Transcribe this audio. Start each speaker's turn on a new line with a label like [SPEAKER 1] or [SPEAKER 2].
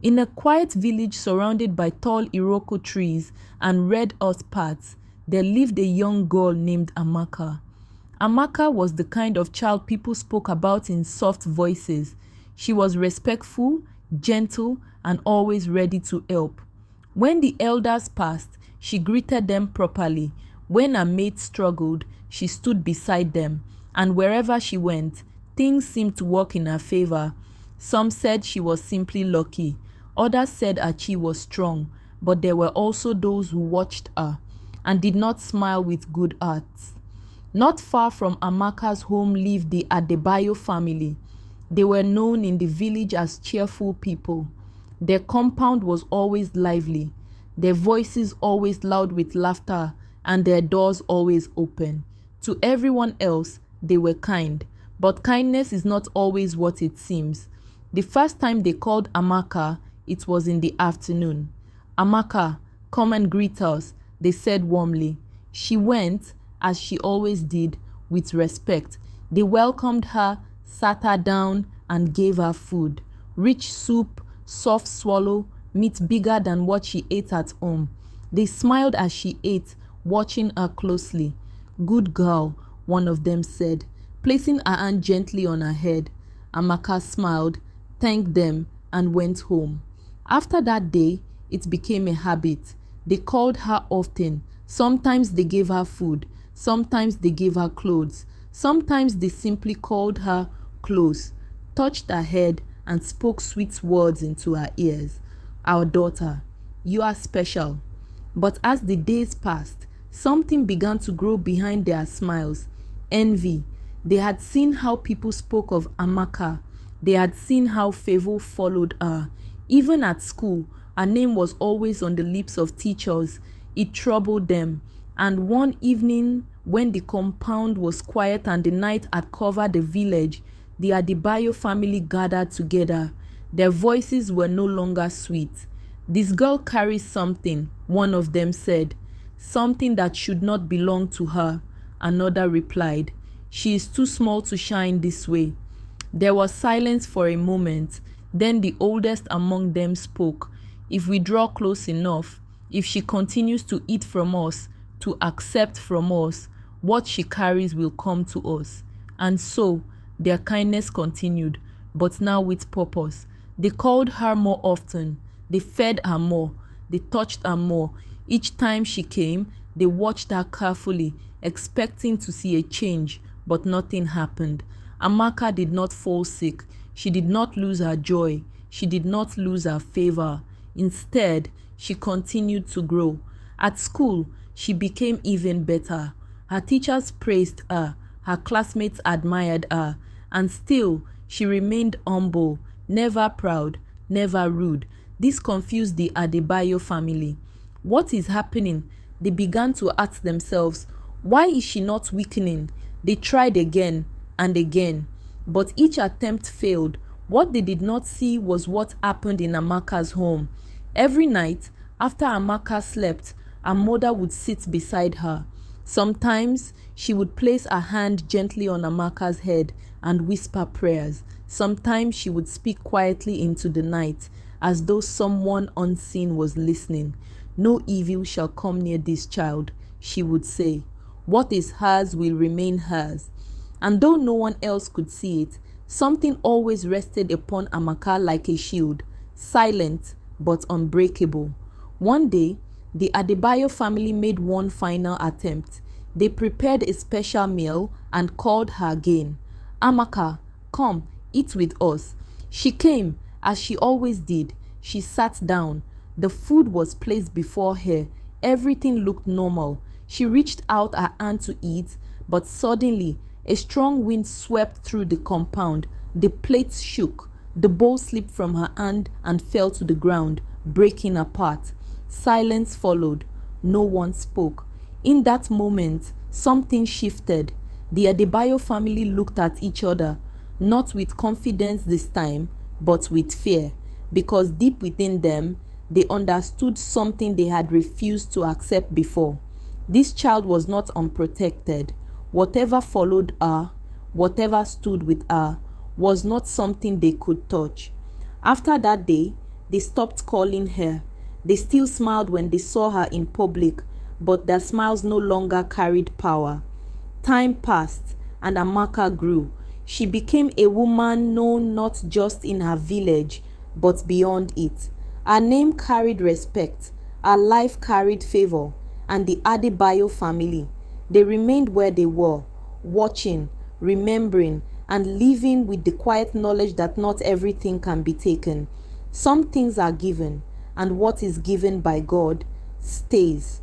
[SPEAKER 1] In a quiet village surrounded by tall Iroko trees and red earth paths, there lived a young girl named Amaka. Amaka was the kind of child people spoke about in soft voices. She was respectful, gentle, and always ready to help. When the elders passed, she greeted them properly. When her mates struggled, she stood beside them. And wherever she went, things seemed to work in her favor. Some said she was simply lucky. Others said her chi was strong. But there were also those who watched her and did not smile with good hearts. Not far from Amaka's home lived the Adebayo family. They were known in the village as cheerful people. Their compound was always lively, their voices always loud with laughter, and their doors always open. To everyone else, they were kind, but kindness is not always what it seems. The first time they called Amaka, it was in the afternoon. "Amaka, come and greet us," they said warmly. She went, as she always did, with respect. They welcomed her, sat her down, and gave her food. Rich soup, soft swallow, meat bigger than what she ate at home. They smiled as she ate, watching her closely. "Good girl," one of them said, placing her hand gently on her head. Amaka smiled, thanked them, and went home. After that day, it became a habit. They called her often. Sometimes they gave her food. Sometimes they gave her clothes. Sometimes they simply called her close, touched her head, and spoke sweet words into her ears. "Our daughter, you are special." But as the days passed, something began to grow behind their smiles. Envy. They had seen how people spoke of Amaka. They had seen how favor followed her. Even at school, her name was always on the lips of teachers. It troubled them. And one evening, when the compound was quiet and the night had covered the village, the Adebayo family gathered together. Their voices were no longer sweet. "This girl carries something," one of them said. "Something that should not belong to her," another replied. "She is too small to shine this way." There was silence for a moment. Then the oldest among them spoke. "If we draw close enough, if she continues to eat from us, to accept from us, what she carries will come to us." And so, their kindness continued, but now with purpose. They called her more often. They fed her more. They touched her more. Each time she came, they watched her carefully, expecting to see a change, but nothing happened. Amaka did not fall sick. She did not lose her joy. She did not lose her favor. Instead, she continued to grow. At school, she became even better. Her teachers praised her. Her classmates admired her. And still, she remained humble, never proud, never rude. This confused the Adebayo family. What is happening? They began to ask themselves, why is she not weakening? They tried again and again, but each attempt failed. What they did not see was what happened in Amaka's home. Every night, after Amaka slept, her mother would sit beside her. Sometimes, she would place her hand gently on Amaka's head and whisper prayers. Sometimes, she would speak quietly into the night, as though someone unseen was listening. "No evil shall come near this child," she would say. "What is hers will remain hers." And though no one else could see it, something always rested upon Amaka like a shield, silent but unbreakable. One day, the Adebayo family made one final attempt. They prepared a special meal and called her again. "Amaka, come, eat with us." She came, as she always did. She sat down. The food was placed before her. Everything looked normal. She reached out her hand to eat, but suddenly, a strong wind swept through the compound. The plates shook. The bowl slipped from her hand and fell to the ground, breaking apart. Silence followed. No one spoke. In that moment, something shifted. The Adebayo family looked at each other, not with confidence this time, but with fear, because deep within them, they understood something they had refused to accept before. This child was not unprotected. Whatever followed her, whatever stood with her, was not something they could touch. After that day, They stopped calling her. They still smiled when they saw her in public, but their smiles no longer carried power. Time passed, and Amaka grew. She became a woman known not just in her village, but beyond it. Her name carried respect, her life carried favor, and the Adebayo family, they remained where they were, watching, remembering, and living with the quiet knowledge that not everything can be taken. Some things are given, and what is given by God stays.